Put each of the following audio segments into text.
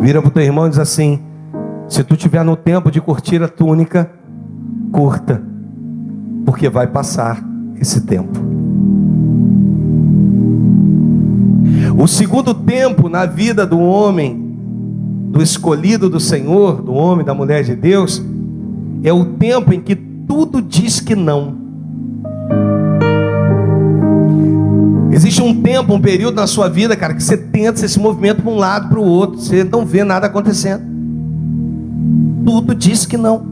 Vira para o teu irmão e diz assim: se tu estiver no tempo de curtir a túnica, curta, porque vai passar esse tempo. O segundo tempo na vida do homem, do escolhido do Senhor, do homem, da mulher de Deus, é o tempo em que tudo diz que não. Existe um tempo, um período na sua vida, cara, que você tenta, você se movimenta para um lado, para o outro, você não vê nada acontecendo. Tudo diz que não.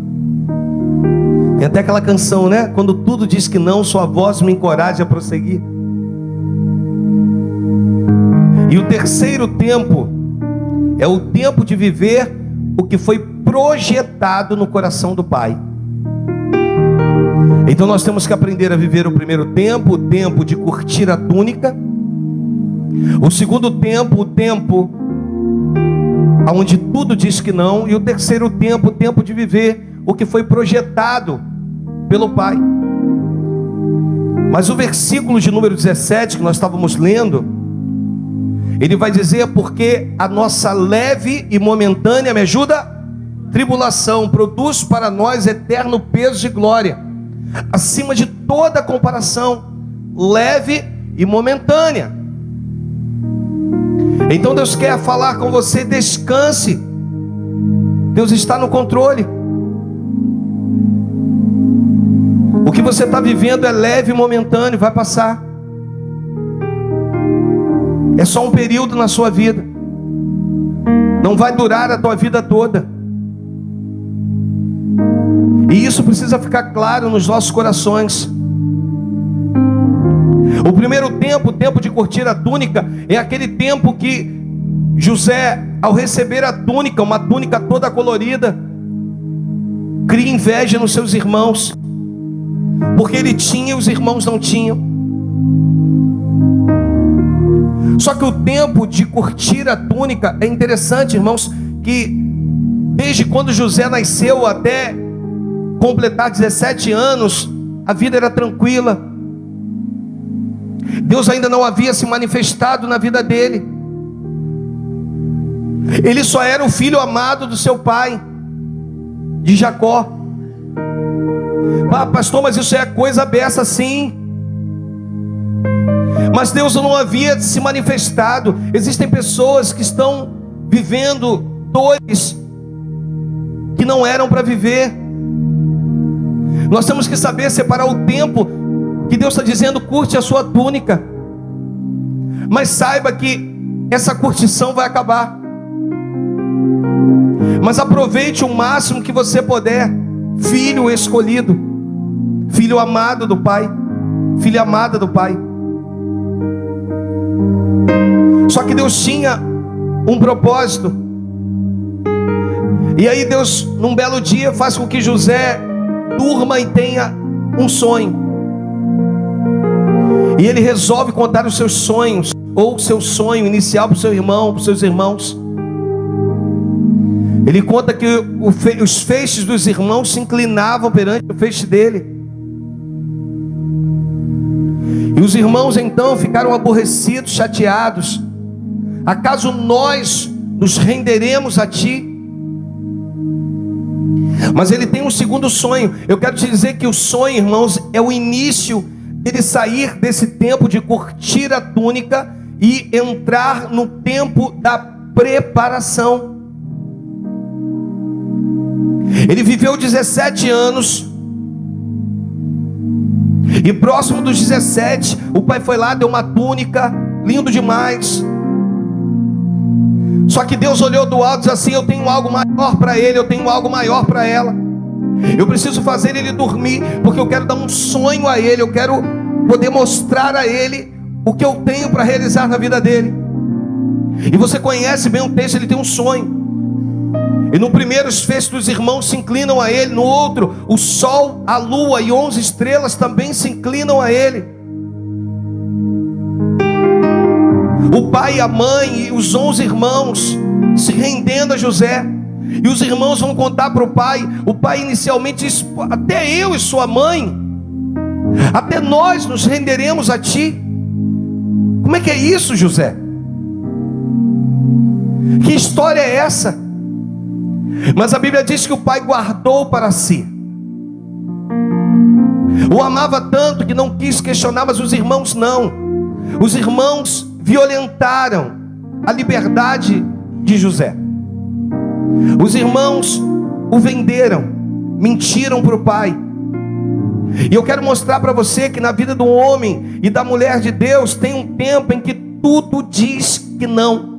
Tem até aquela canção, né? Quando tudo diz que não, sua voz me encoraja a prosseguir. E o terceiro tempo é o tempo de viver o que foi projetado no coração do Pai. Então nós temos que aprender a viver o primeiro tempo, o tempo de curtir a túnica. O segundo tempo, o tempo onde tudo diz que não. E o terceiro tempo, o tempo de viver o que foi projetado pelo Pai. Mas o versículo de número 17 que nós estávamos lendo, ele vai dizer: porque a nossa leve e momentânea, me ajuda? Tribulação produz para nós eterno peso de glória, acima de toda comparação, leve e momentânea. Então Deus quer falar com você: descanse. Deus está no controle. O que você está vivendo é leve e momentâneo, vai passar. É só um período na sua vida. Não vai durar a tua vida toda. E isso precisa ficar claro nos nossos corações. O primeiro tempo, o tempo de curtir a túnica, é aquele tempo que José, ao receber a túnica, uma túnica toda colorida, cria inveja nos seus irmãos, porque ele tinha e os irmãos não tinham. Só que o tempo de curtir a túnica é interessante, irmãos, que desde quando José nasceu até completar 17 anos, a vida era tranquila. Deus ainda não havia se manifestado na vida dele. Ele só era o filho amado do seu pai, de Jacó. Ah, pastor, mas isso é coisa beça, sim. Mas Deus não havia se manifestado. Existem pessoas que estão vivendo dores que não eram para viver. Nós temos que saber separar o tempo que Deus está dizendo: curte a sua túnica, mas saiba que essa curtição vai acabar. Mas aproveite o máximo que você puder. Filho escolhido, filho amado do Pai, filha amada do Pai. Só que Deus tinha um propósito. E aí Deus, num belo dia, faz com que José durma e tenha um sonho. E ele resolve contar os seus sonhos, ou seu sonho inicial, para o seu irmão, para os seus irmãos. Ele conta que os feixes dos irmãos se inclinavam perante o feixe dele. E os irmãos então ficaram aborrecidos, chateados. Acaso nós nos renderemos a ti? Mas ele tem um segundo sonho. Eu quero te dizer que o sonho, irmãos, é o início dele sair desse tempo de curtir a túnica e entrar no tempo da preparação. Ele viveu 17 anos. E próximo dos 17, o pai foi lá, deu uma túnica, lindo demais. Só que Deus olhou do alto e disse assim: eu tenho algo maior para ele, eu tenho algo maior para ela. Eu preciso fazer ele dormir, porque eu quero dar um sonho a ele, eu quero poder mostrar a ele o que eu tenho para realizar na vida dele. E você conhece bem o texto, ele tem um sonho. E no primeiro os feixes dos irmãos se inclinam a ele. No outro, o sol, a lua e 11 estrelas também se inclinam a ele. O pai, a mãe e os 11 irmãos se rendendo a José. E os irmãos vão contar para o pai. O pai inicialmente diz: até eu e sua mãe, até nós nos renderemos a ti. Como é que é isso, José? Que história é essa? Mas a Bíblia diz que o pai guardou para si. O amava tanto que não quis questionar, mas os irmãos não. Os irmãos violentaram a liberdade de José. Os irmãos o venderam, mentiram para o pai. E eu quero mostrar para você que na vida do homem e da mulher de Deus tem um tempo em que tudo diz que não.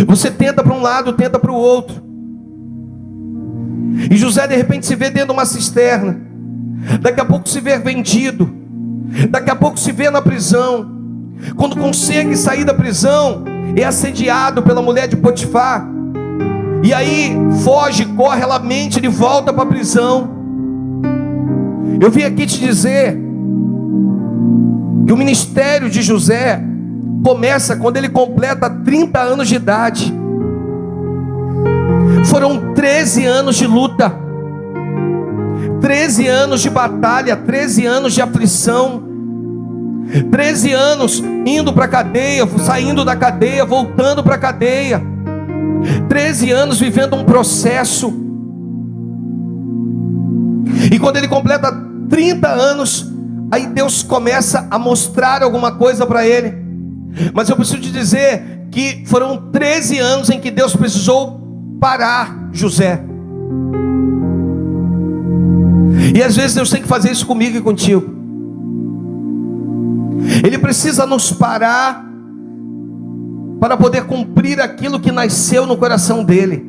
Você tenta para um lado, tenta para o outro. E José de repente se vê dentro de uma cisterna. Daqui a pouco se vê vendido. Daqui a pouco se vê na prisão. Quando consegue sair da prisão, é assediado pela mulher de Potifar. E aí foge, corre, ela mente, ele volta para a prisão. Eu vim aqui te dizer que o ministério de José começa quando ele completa 30 anos de idade. Foram 13 anos de luta, 13 anos de batalha, 13 anos de aflição, 13 anos indo para a cadeia, saindo da cadeia, voltando para a cadeia, 13 anos vivendo um processo. E quando ele completa 30 anos, aí Deus começa a mostrar alguma coisa para ele. Mas eu preciso te dizer que foram 13 anos em que Deus precisou parar José. E às vezes Deus tem que fazer isso comigo e contigo. Ele precisa nos parar para poder cumprir aquilo que nasceu no coração dele.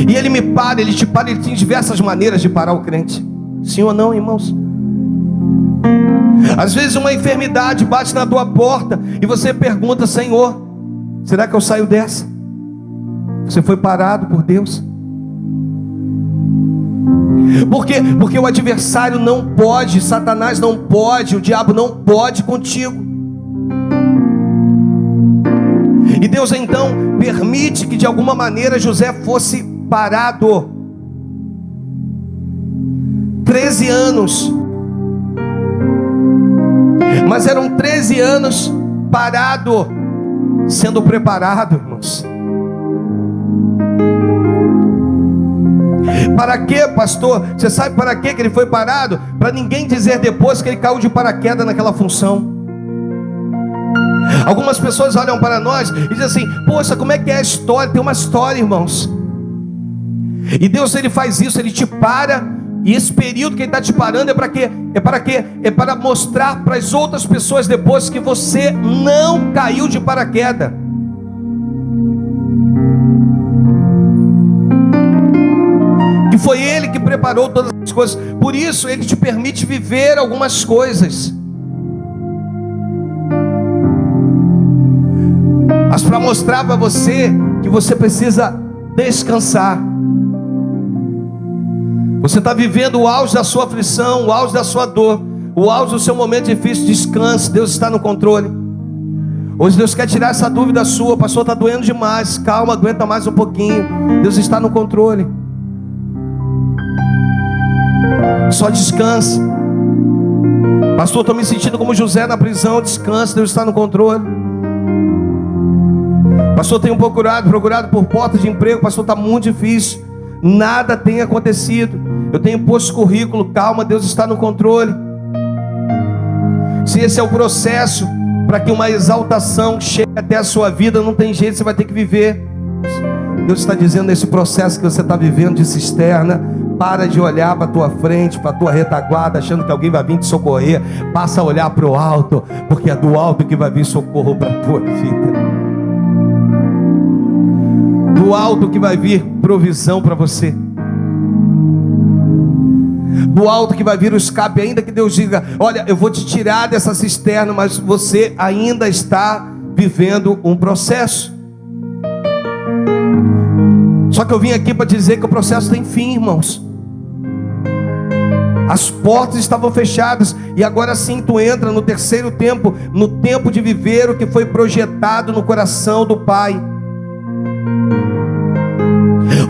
E ele me para, ele te para, ele tem diversas maneiras de parar o crente. Sim ou não, irmãos? Às vezes uma enfermidade bate na tua porta e você pergunta: Senhor, será que eu saio dessa? Você foi parado por Deus. Por quê? Porque o adversário não pode, Satanás não pode, o diabo não pode contigo. E Deus então permite que de alguma maneira José fosse parado. 13 anos. Mas eram 13 anos parado, sendo preparado, irmãos. Para quê, pastor? Você sabe para quê que ele foi parado? Para ninguém dizer depois que ele caiu de paraquedas naquela função. Algumas pessoas olham para nós e dizem assim: poxa, como é que é a história? Tem uma história, irmãos. E Deus, ele faz isso, ele te para. E esse período que ele está te parando é para quê? É para mostrar para as outras pessoas depois que você não caiu de paraquedas. Que foi ele que preparou todas as coisas. Por isso ele te permite viver algumas coisas. Mas para mostrar para você que você precisa descansar. Você está vivendo o auge da sua aflição, o auge da sua dor, o auge do seu momento difícil. Descanse, Deus está no controle. Hoje Deus quer tirar essa dúvida sua: pastor, está doendo demais. Calma, aguenta mais um pouquinho. Deus está no controle. Só descanse. Pastor, estou me sentindo como José na prisão. Descanse, Deus está no controle. Pastor, tenho procurado por portas de emprego. Pastor, está muito difícil. Nada tem acontecido. Eu tenho posto currículo. Calma, Deus está no controle. Se esse é o processo para que uma exaltação chegue até a sua vida, não tem jeito, você vai ter que viver. Deus está dizendo nesse processo que você está vivendo de cisterna: para de olhar para a tua frente, para a tua retaguarda, achando que alguém vai vir te socorrer. Passa a olhar para o alto, porque é do alto que vai vir socorro para a tua vida. Do alto que vai vir provisão para você. Do alto que vai vir o escape. Ainda que Deus diga: olha, eu vou te tirar dessa cisterna, mas você ainda está vivendo um processo. Só que eu vim aqui para dizer que o processo tem fim, irmãos. As portas estavam fechadas e agora sim tu entra no terceiro tempo, no tempo de viver o que foi projetado no coração do Pai.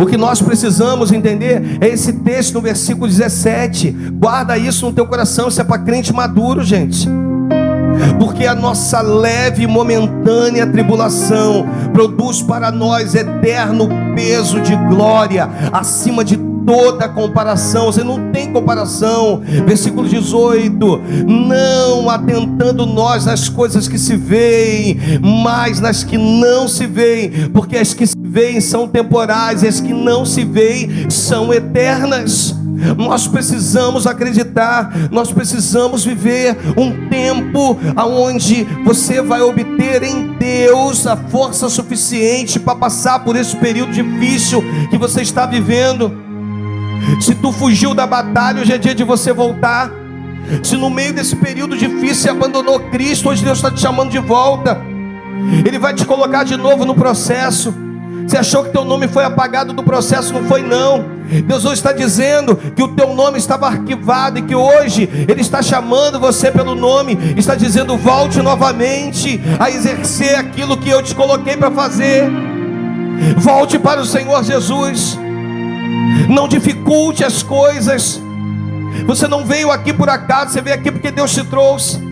O que nós precisamos entender é esse texto no versículo 17. Guarda isso no teu coração. Isso é para crente maduro, gente. porque a nossa leve e momentânea tribulação produz para nós eterno peso de glória, acima de toda comparação. Você não tem comparação. Versículo 18: não atentando nós nas coisas que se veem, mas nas que não se veem, porque as que se veem são temporais, e as que não se veem são eternas. Nós precisamos acreditar, nós precisamos viver um tempo onde você vai obter em Deus a força suficiente para passar por esse período difícil que você está vivendo. Se tu fugiu da batalha, hoje é dia de você voltar. Se no meio desse período difícil você abandonou Cristo, hoje Deus está te chamando de volta. Ele vai te colocar de novo no processo. Você achou que teu nome foi apagado do processo? Não foi, não. Deus hoje está dizendo que o teu nome estava arquivado, e que hoje Ele está chamando você pelo nome. Está dizendo: volte novamente a exercer aquilo que eu te coloquei para fazer. Volte para o Senhor Jesus. Não dificulte as coisas. Você não veio aqui por acaso, você veio aqui porque Deus te trouxe.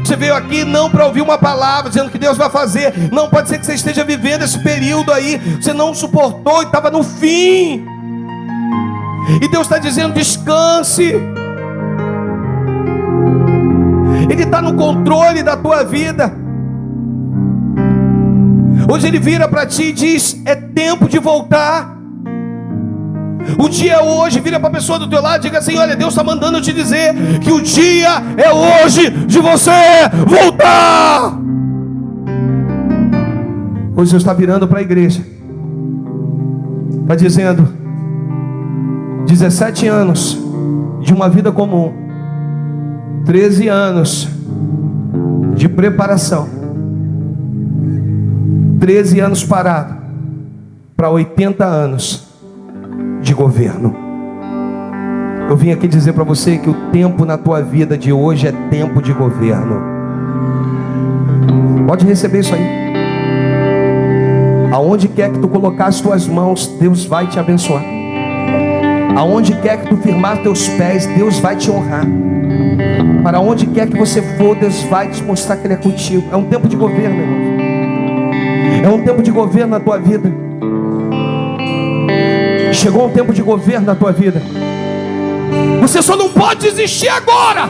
Você veio aqui não para ouvir uma palavra dizendo que Deus vai fazer. Não, pode ser que você esteja vivendo esse período aí, você não suportou e estava no fim, e Deus está dizendo: descanse. Ele está no controle da tua vida. Hoje Ele vira para ti e diz: é tempo de voltar. O dia é hoje. Vira para a pessoa do teu lado e diga assim: olha, Deus está mandando eu te dizer que o dia é hoje de você voltar. Hoje Deus está virando para a igreja, está dizendo: 17 anos de uma vida comum, 13 anos de preparação, 13 anos parado, para 80 anos de governo. Eu vim aqui dizer para você que o tempo na tua vida de hoje é tempo de governo. Pode receber isso aí. Aonde quer que tu colocar as tuas mãos, Deus vai te abençoar. Aonde quer que tu firmar teus pés, Deus vai te honrar. Para onde quer que você for, Deus vai te mostrar que Ele é contigo. É um tempo de governo, irmão. É um tempo de governo na tua vida. Chegou um tempo de governo na tua vida. Você só não pode desistir agora.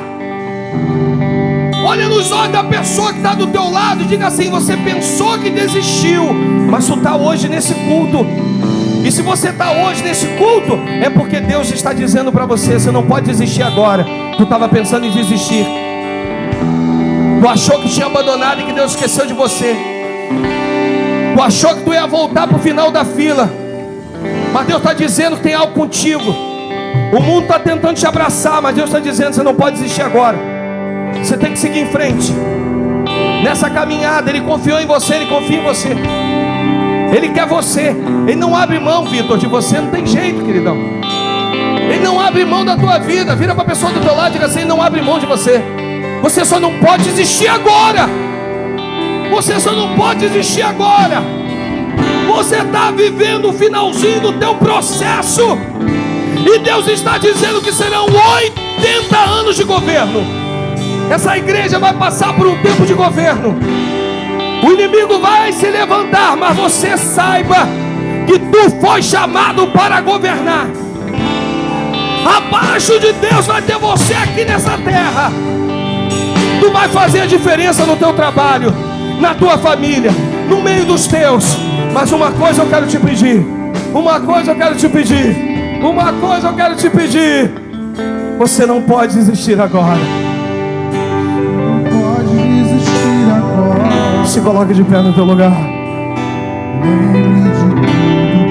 Olha nos olhos da pessoa que está do teu lado e diga assim: você pensou que desistiu, mas tu está hoje nesse culto. E se você está hoje nesse culto, é porque Deus está dizendo para você: você não pode desistir agora. Tu estava pensando em desistir. Tu achou que tinha abandonado e que Deus esqueceu de você. Tu achou que tu ia voltar para o final da fila, mas Deus está dizendo que tem algo contigo. O mundo está tentando te abraçar, mas Deus está dizendo: você não pode desistir agora. Você tem que seguir em frente. Nessa caminhada, Ele confiou em você, Ele confia em você. Ele quer você. Ele não abre mão, Vitor, de você. Não tem jeito, queridão. Ele não abre mão da tua vida. Vira para a pessoa do teu lado e diga assim: Ele não abre mão de você. Você só não pode desistir agora. Você só não pode desistir agora. Você está vivendo o finalzinho do teu processo, e Deus está dizendo que serão 80 anos de governo. Essa igreja vai passar por um tempo de governo. O inimigo vai se levantar, mas você saiba que tu foi chamado para governar. Abaixo de Deus vai ter você aqui nessa terra. Tu vai fazer a diferença no teu trabalho, na tua família, no meio dos teus. Mas uma coisa eu quero te pedir. Uma coisa eu quero te pedir. Uma coisa eu quero te pedir. Você não pode desistir agora. Não pode desistir agora. Se coloque de pé no teu lugar. Lembre de tudo